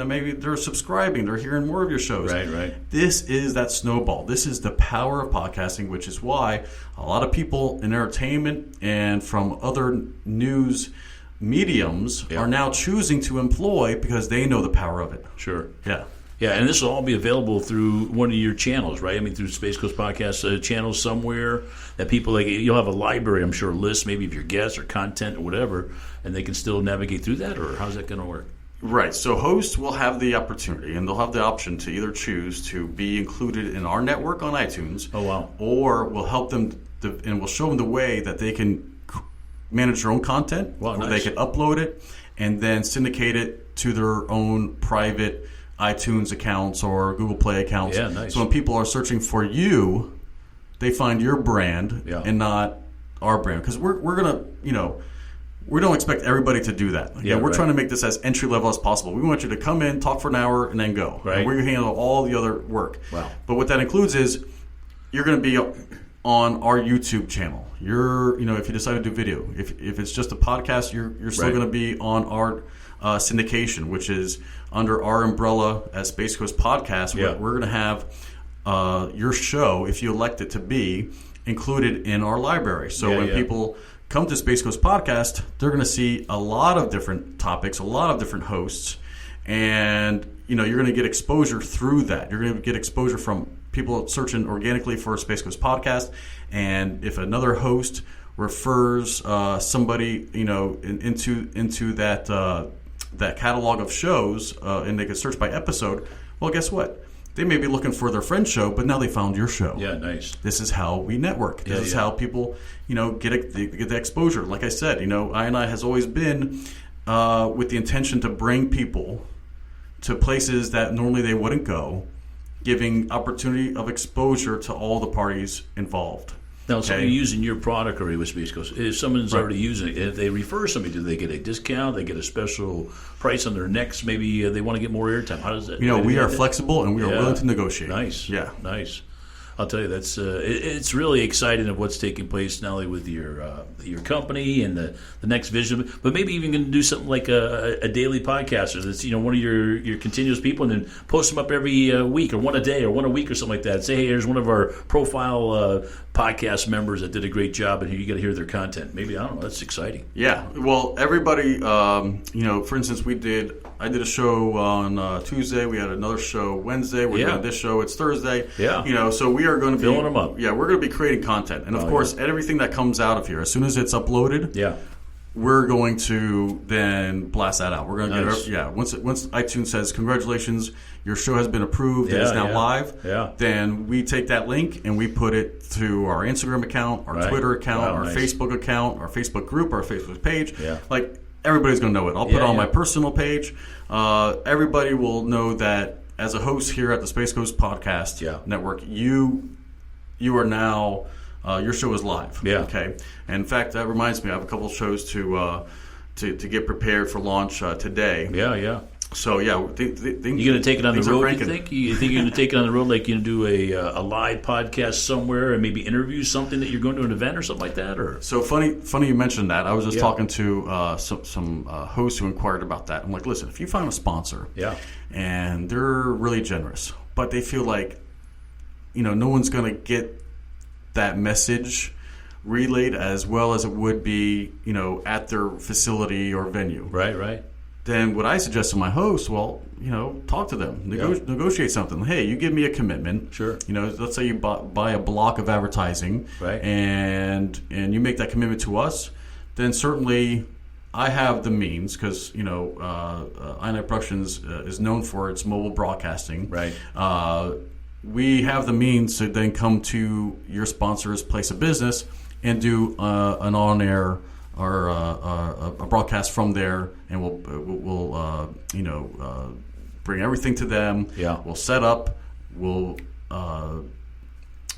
Speaker 2: maybe they're subscribing. They're hearing more of your shows.
Speaker 1: Right.
Speaker 2: This is that snowball. This is the power of podcasting, which is why a lot of people in entertainment and from other news mediums are now choosing to employ because they know the power of it.
Speaker 1: Sure.
Speaker 2: Yeah.
Speaker 1: Yeah, and this will all be available through one of your channels, right? I mean, through Space Coast Podcast channels somewhere that people, like, you'll have a library, I'm sure, list maybe of your guests or content or whatever, and they can still navigate through that, or how's that going to work?
Speaker 2: Right. So hosts will have the opportunity, and they'll have the option to either choose to be included in our network on iTunes.
Speaker 1: Oh, wow.
Speaker 2: Or we'll help them, and we'll show them the way that they can manage their own content,
Speaker 1: wow,
Speaker 2: or
Speaker 1: nice.
Speaker 2: they can upload it and then syndicate it to their own private iTunes accounts or Google Play accounts.
Speaker 1: Yeah, nice.
Speaker 2: So when people are searching for you, they find your brand and not our brand. Because we're going to, we don't expect everybody to do that. We're trying to make this as entry level as possible. We want you to come in, talk for an hour, and then go.
Speaker 1: Right.
Speaker 2: And we're going to handle all the other work.
Speaker 1: Wow.
Speaker 2: But what that includes is you're going to be on our YouTube channel. If you decide to do video, if it's just a podcast, you're still going to be on our syndication, which is under our umbrella as Space Coast Podcast. We're going to have your show, if you elect it to be, included in our library. So when people come to Space Coast Podcast, they're going to see a lot of different topics, a lot of different hosts, and you're going to get exposure through that. You're going to get exposure from people searching organically for Space Coast Podcast, and if another host refers somebody into that catalog of shows, and they can search by episode, well, guess what? They may be looking for their friend's show, but now they found your show.
Speaker 1: Yeah, nice.
Speaker 2: This is how we network. This is how people, get the exposure. Like I said, I has always been with the intention to bring people to places that normally they wouldn't go, giving opportunity of exposure to all the parties involved.
Speaker 1: Now, if somebody's using your product already with Space Coast, if someone's already using it, if they refer somebody, do they get a discount? They get a special price on their next? Maybe they want to get more airtime. How does that?
Speaker 2: We are flexible and we are willing to negotiate.
Speaker 1: Nice.
Speaker 2: Yeah.
Speaker 1: Nice. I'll tell you, that's it's really exciting of what's taking place not only with your company and the next vision, but maybe even going to do something like a daily podcaster that's one of your continuous people, and then post them up every week or one a day or one a week or something like that. Say, hey, here's one of our profile podcast members that did a great job, and here you got to hear their content. Maybe, I don't know, that's exciting.
Speaker 2: Yeah. Well, everybody, for instance, I did a show on Tuesday. We had another show Wednesday. We're doing this show. It's Thursday.
Speaker 1: Yeah.
Speaker 2: So we are going to be
Speaker 1: filling them up.
Speaker 2: Yeah, we're going to be creating content, and of course, everything that comes out of here, as soon as it's uploaded, we're going to then blast that out. We're going to get once iTunes says congratulations, your show has been approved and is now live. Then we take that link and we put it through our Instagram account, our Twitter account, our Facebook account, our Facebook group, our Facebook page. Like, everybody's going to know it. I'll put it on my personal page. Everybody will know that as a host here at the Space Coast Podcast Network, you are now your show is live. Okay. And in fact, that reminds me, I have a couple of shows to get prepared for launch today. So
Speaker 1: you're going to take it on the road. You think you're going to take it on the road, like you do a live podcast somewhere and maybe interview something that you're going to an event or something like that? Or
Speaker 2: so funny you mentioned that. I was just talking to some hosts who inquired about that. I'm like, listen, if you find a sponsor, and they're really generous, but they feel like no one's going to get that message relayed as well as it would be at their facility or venue.
Speaker 1: Right.
Speaker 2: Then what I suggest to my hosts, talk to them, negotiate something. Hey, you give me a commitment.
Speaker 1: Sure.
Speaker 2: Let's say you buy a block of advertising,
Speaker 1: right?
Speaker 2: And you make that commitment to us. Then certainly, I have the means because INI Productions is known for its mobile broadcasting.
Speaker 1: Right.
Speaker 2: We have the means to then come to your sponsor's place of business and do an on-air or a broadcast from there, and we'll bring everything to them. We'll set up. We'll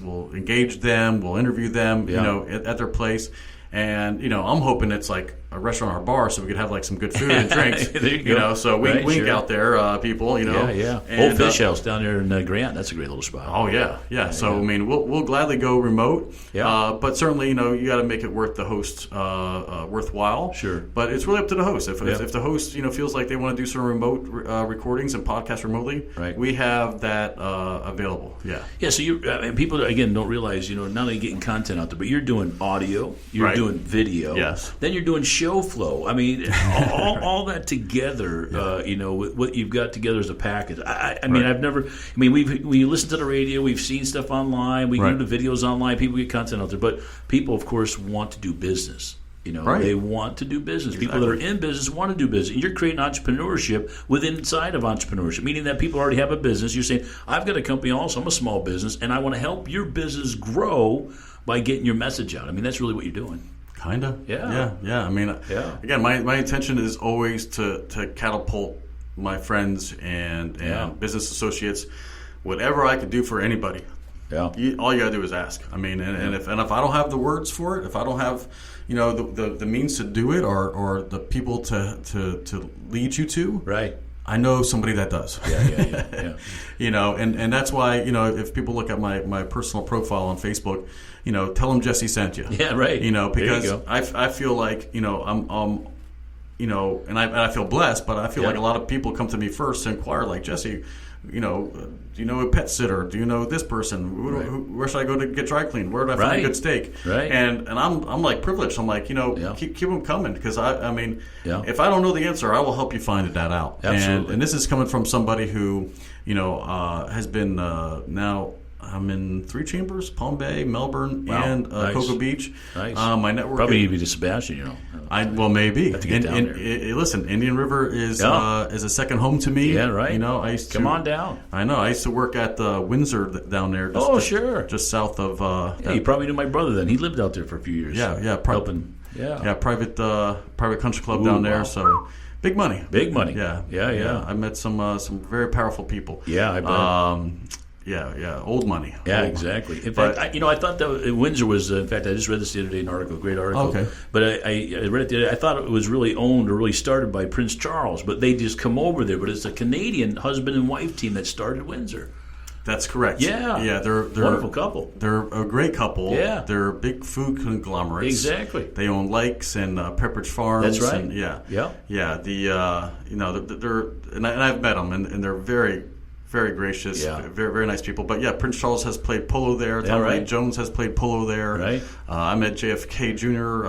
Speaker 2: engage them. We'll interview them. At their place. And I'm hoping it's like a restaurant or a bar, so we could have like some good food and drinks.
Speaker 1: There you go.
Speaker 2: So wink out there, people.
Speaker 1: Yeah.
Speaker 2: And,
Speaker 1: Old Fish House down there in Grant. That's a great little spot.
Speaker 2: Oh yeah. So I mean, we'll gladly go remote. But certainly, you got to make it worth the host worthwhile.
Speaker 1: Sure.
Speaker 2: But it's really up to the host. If the host feels like they want to do some remote recordings and podcasts remotely, we have that available.
Speaker 1: Yeah. So and people again don't realize not only getting content out there, but you're doing audio, you're doing video.
Speaker 2: Yes.
Speaker 1: Then you're doing shows show flow. I mean, all that together, what you've got together as a package. I mean, we listen to the radio, we've seen stuff online, we do the videos online, people get content out there, but people, of course, want to do business. They want to do business. Exactly. People that are in business want to do business. And you're creating entrepreneurship inside of entrepreneurship, meaning that people already have a business. You're saying, I've got a company also, I'm a small business, and I want to help your business grow by getting your message out. I mean, that's really what you're doing.
Speaker 2: Kind of.
Speaker 1: Yeah.
Speaker 2: I mean, again, my intention is always to catapult my friends and business associates, whatever I could do for anybody.
Speaker 1: Yeah.
Speaker 2: All you got to do is ask. I mean, and if I don't have the words for it, if I don't have the means to do it or the people to lead you to,
Speaker 1: right,
Speaker 2: I know somebody that does.
Speaker 1: Yeah.
Speaker 2: And that's why, if people look at my personal profile on Facebook, tell them Jesse sent you.
Speaker 1: Yeah, right.
Speaker 2: Because I feel like, I'm and I feel blessed, but I feel like a lot of people come to me first to inquire, like, Jesse, do you know a pet sitter? Do you know this person? Where should I go to get dry cleaned? Where do I find a good steak?
Speaker 1: Right.
Speaker 2: And I'm like privileged. I'm like, keep them coming, because I mean, if I don't know the answer, I will help you find that out.
Speaker 1: Absolutely.
Speaker 2: And this is coming from somebody who, has been now. I'm in 3 chambers: Palm Bay, Melbourne, and Cocoa Beach.
Speaker 1: Nice.
Speaker 2: My network
Speaker 1: probably need to be to Sebastian.
Speaker 2: Maybe.
Speaker 1: Have to get down there.
Speaker 2: Listen, Indian River is a second home to me.
Speaker 1: Yeah, right.
Speaker 2: I used to
Speaker 1: come on down.
Speaker 2: I know. I used to work at Windsor down there.
Speaker 1: Sure.
Speaker 2: Just south of.
Speaker 1: You probably knew my brother then. He lived out there for a few years.
Speaker 2: Yeah.
Speaker 1: Helping.
Speaker 2: Private country club down there. Wow. So. Big money. Yeah. I met some very powerful people.
Speaker 1: Yeah, I bet.
Speaker 2: Old money.
Speaker 1: Yeah, exactly. In fact, I thought that Windsor was. In fact, I just read this the other day, an article, a great article.
Speaker 2: Okay.
Speaker 1: But I read it the other day. I thought it was really owned or really started by Prince Charles, but they just come over there. But it's a Canadian husband and wife team that started Windsor.
Speaker 2: That's correct.
Speaker 1: Yeah.
Speaker 2: They're
Speaker 1: wonderful couple.
Speaker 2: They're a great couple.
Speaker 1: Yeah.
Speaker 2: They're big food conglomerates.
Speaker 1: Exactly.
Speaker 2: They own lakes and Pepperidge Farms.
Speaker 1: That's right.
Speaker 2: And,
Speaker 1: Yeah.
Speaker 2: They're and I've met them, and they're very, very gracious, very, very nice people. But Prince Charles has played polo there. Tommy Lee Jones has played polo there.
Speaker 1: Right.
Speaker 2: I met JFK Jr.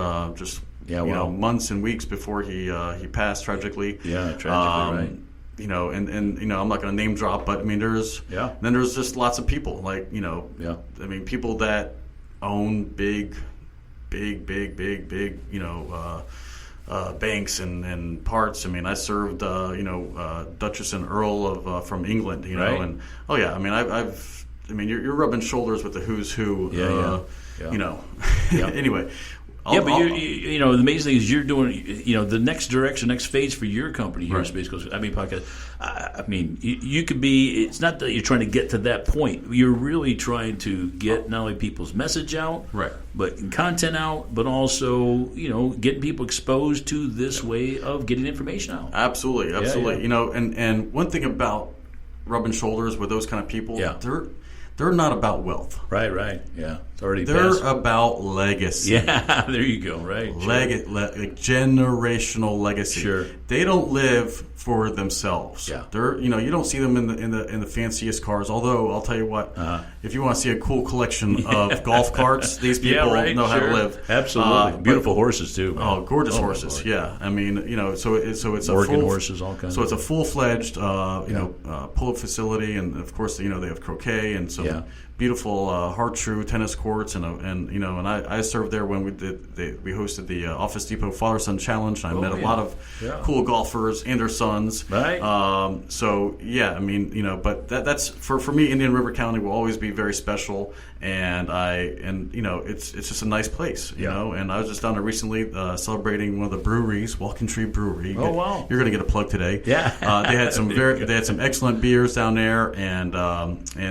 Speaker 2: Months and weeks before he passed tragically.
Speaker 1: Yeah, tragically, right.
Speaker 2: And I'm not going to name drop, but I mean, there's just lots of people I mean, people that own big, banks and parts. I mean, I served, Duchess and Earl of from England,
Speaker 1: right.
Speaker 2: And you're rubbing shoulders with the who's who. Anyway.
Speaker 1: But the amazing thing is you're doing, the next phase for your company here, Space Coast. Podcast. I mean, you could be. It's not that you're trying to get to that point. You're really trying to get not only people's message out,
Speaker 2: right,
Speaker 1: but content out, but also getting people exposed to this way of getting information out.
Speaker 2: Absolutely. And one thing about rubbing shoulders with those kind of people, they're not about wealth.
Speaker 1: Right. Yeah. It's already
Speaker 2: They're
Speaker 1: passed.
Speaker 2: about legacy.
Speaker 1: Yeah, there you go. Right.
Speaker 2: Generational legacy.
Speaker 1: Sure.
Speaker 2: They don't live for themselves.
Speaker 1: Yeah.
Speaker 2: They're you don't see them in the fanciest cars. Although I'll tell you what, if you want to see a cool collection of golf carts, these people know how to live.
Speaker 1: Absolutely. Beautiful horses too. Man.
Speaker 2: Oh, gorgeous horses. Yeah. I mean, so it's
Speaker 1: Oregon horses, all kinds.
Speaker 2: So it's a full-fledged polo facility, and of course they have croquet and some beautiful hard true tennis courts, and I served there when we hosted the Office Depot Father Son Challenge, and I met a lot of cool golfers and their sons.
Speaker 1: Right.
Speaker 2: But that's for me. Indian River County will always be very special, and it's just a nice place. And I was just down there recently celebrating one of the breweries, Walking Tree Brewery.
Speaker 1: Oh wow!
Speaker 2: You're going to get a plug today.
Speaker 1: Yeah.
Speaker 2: They had some excellent beers down there, and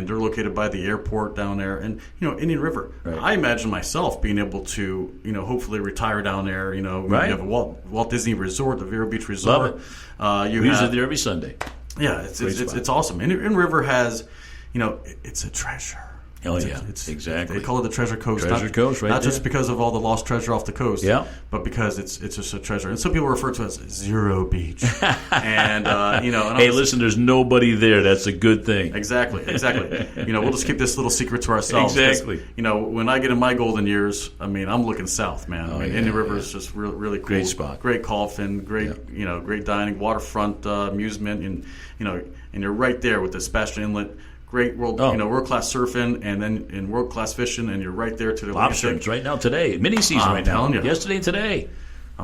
Speaker 2: they're located by the airport down there, and Indian River.
Speaker 1: Right.
Speaker 2: I imagine myself being able to hopefully retire down there. You have a Walt Disney Resort, the Vero Beach Resort.
Speaker 1: Love it. We visit there every Sunday.
Speaker 2: Yeah, it's awesome. Indian River has, it's a treasure.
Speaker 1: Oh, yeah, exactly.
Speaker 2: They call it the Treasure Coast.
Speaker 1: Treasure Coast, right
Speaker 2: Not
Speaker 1: there.
Speaker 2: just because of all the lost treasure off the coast,
Speaker 1: Yeah.
Speaker 2: but because it's just a treasure. And some people refer to it as Zero Beach. And,
Speaker 1: Hey, listen, there's nobody there. That's a good thing.
Speaker 2: Exactly. We'll just keep this little secret to ourselves.
Speaker 1: Exactly.
Speaker 2: When I get in my golden years, I'm looking south, man. Indian River is just really cool.
Speaker 1: Great spot.
Speaker 2: Great golfing, great dining, waterfront amusement, and you're right there with the Sebastian Inlet. Great world-class surfing, and then in world-class fishing, and you're right there to the
Speaker 1: Lobsters right now today. Mini season right now. You. Yesterday and today.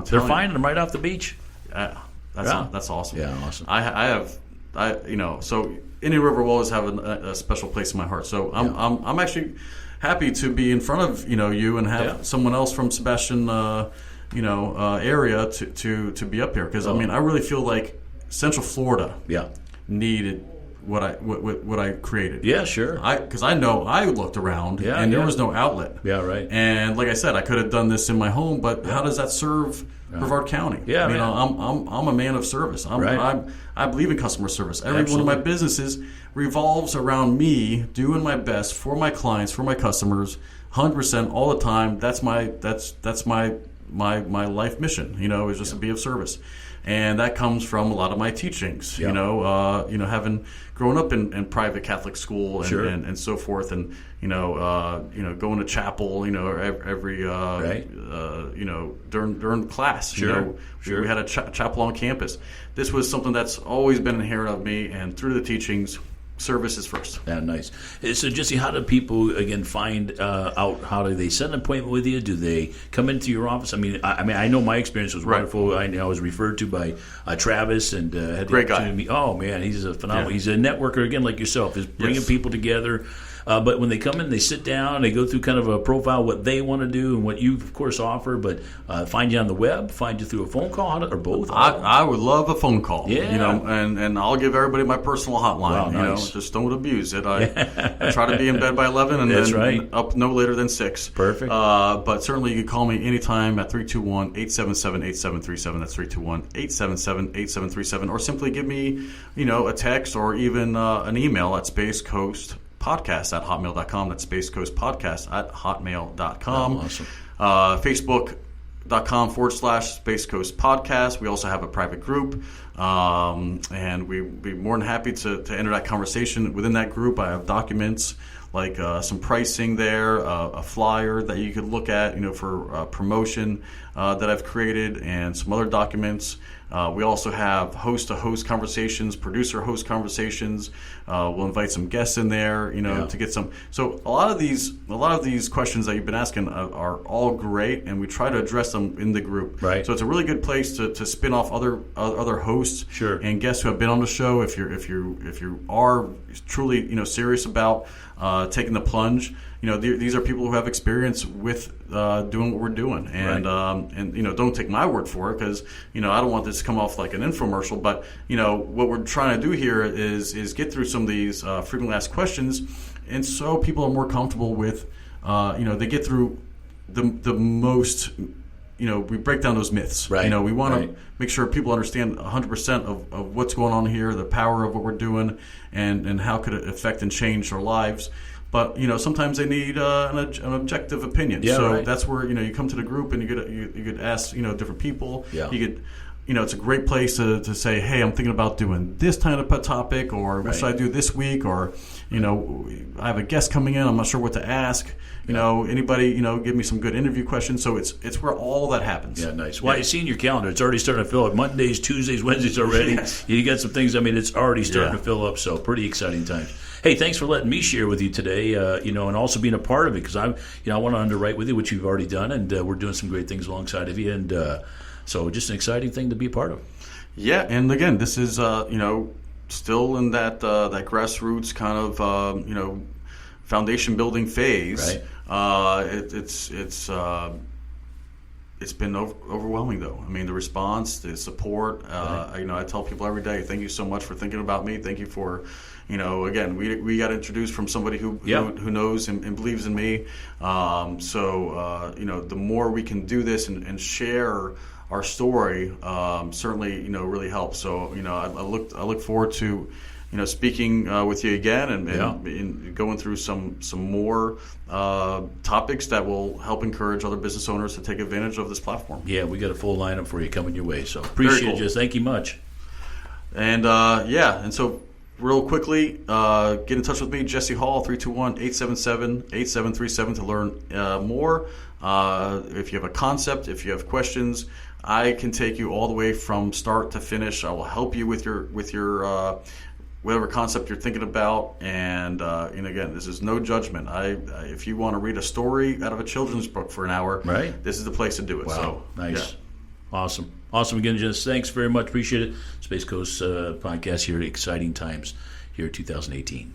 Speaker 1: They're finding them right off the beach.
Speaker 2: That's awesome.
Speaker 1: Yeah, awesome.
Speaker 2: So Indian River will always have a special place in my heart. So I'm actually happy to be in front of you and have someone else from Sebastian area to be up here, because I really feel like Central Florida needed what I created.
Speaker 1: Yeah, sure.
Speaker 2: Because I know I looked around and there was no outlet.
Speaker 1: Yeah, right.
Speaker 2: And like I said, I could have done this in my home, but how does that serve Brevard County?
Speaker 1: Yeah,
Speaker 2: I'm a man of service. I believe in customer service. Every one of my businesses revolves around me doing my best for my clients, for my customers, 100% all the time. That's my life mission. Is just to be of service. And that comes from a lot of my teachings, having grown up in private Catholic school and so forth, and going to chapel, every during class. We had a chapel on campus. This was something that's always been inherent of me, and through the teachings, service is first.
Speaker 1: Yeah, nice. So, Jesse, how do people again find out? How do they set an appointment with you? Do they come into your office? I know my experience was wonderful. I was referred to by Travis, and had the
Speaker 2: great guy.
Speaker 1: To meet. Oh man, he's a phenomenal. Yeah. He's a networker again, like yourself. He's bringing people together. But when they come in, they sit down, they go through kind of a profile, what they want to do and what you, of course, offer. But find you on the web, find you through a phone call, or both.
Speaker 2: I would love a phone call.
Speaker 1: Yeah.
Speaker 2: And I'll give everybody my personal hotline.
Speaker 1: Wow, nice.
Speaker 2: Just don't abuse it. I try to be in bed by 11 and
Speaker 1: That's
Speaker 2: then
Speaker 1: right.
Speaker 2: up no later than 6.
Speaker 1: Perfect.
Speaker 2: But certainly you can call me anytime at 321-877-8737. That's 321-877-8737. Or simply give me, a text or even an email at spacecoastpodcast@hotmail.com. That's spacecoastpodcast@hotmail.com.
Speaker 1: Awesome.
Speaker 2: Facebook.com/Space Coast Podcast. We also have a private group, and we'd be more than happy to enter that conversation. Within that group, I have documents like some pricing there, a flyer that you could look at, for promotion that I've created, and some other documents. We also have host-to-host conversations, producer-host conversations. We'll invite some guests in there, to get some. So a lot of these questions that you've been asking are all great, and we try to address them in the group.
Speaker 1: Right.
Speaker 2: So it's a really good place to spin off other hosts and guests who have been on the show. If you are truly serious about taking the plunge, these are people who have experience with doing what we're doing, and don't take my word for it, because I don't want this to come off like an infomercial. But what we're trying to do here is get through some of these frequently asked questions, and so people are more comfortable with they get through the most. We break down those myths.
Speaker 1: Right.
Speaker 2: We want to make sure people understand 100% of what's going on here, the power of what we're doing, and how could it affect and change their lives. But sometimes they need an objective opinion.
Speaker 1: Yeah,
Speaker 2: so
Speaker 1: right.
Speaker 2: that's where you come to the group and you get asked different people.
Speaker 1: Yeah.
Speaker 2: You get it's a great place to say, hey, I'm thinking about doing this kind of topic, or what should I do this week, or I have a guest coming in, I'm not sure what to ask. Anybody give me some good interview questions. So it's where all that happens.
Speaker 1: Yeah, nice. Well, I see in your calendar, it's already starting to fill up. Mondays, Tuesdays, Wednesdays already.
Speaker 2: Yes.
Speaker 1: You got some things. It's already starting to fill up. So pretty exciting times. Hey, thanks for letting me share with you today, and also being a part of it, because I want to underwrite with you, which you've already done, and we're doing some great things alongside of you, and so just an exciting thing to be a part of. Yeah,
Speaker 2: and again, this is still in that grassroots kind of foundation building phase.
Speaker 1: Right.
Speaker 2: It's been overwhelming, though. The response, the support. I tell people every day, thank you so much for thinking about me. Thank you for. Again, we got introduced from somebody who knows and believes in me. The more we can do this and share our story, certainly really helps. So I look forward to speaking with you again and going through some more topics that will help encourage other business owners to take advantage of this platform.
Speaker 1: Yeah, we got a full lineup for you coming your way. So appreciate it, Jess. Thank you much.
Speaker 2: And and so real quickly, get in touch with me, Jesse Hall, 321-877-8737 to learn more. If you have a concept, if you have questions, I can take you all the way from start to finish. I will help you with your whatever concept you're thinking about. And again, this is no judgment. If you want to read a story out of a children's book for an hour,
Speaker 1: right,
Speaker 2: this is the place to do it.
Speaker 1: Wow,
Speaker 2: so
Speaker 1: nice.
Speaker 2: Yeah.
Speaker 1: Awesome again, Jess. Thanks very much. Appreciate it. Space Coast podcast here at exciting times here in 2018.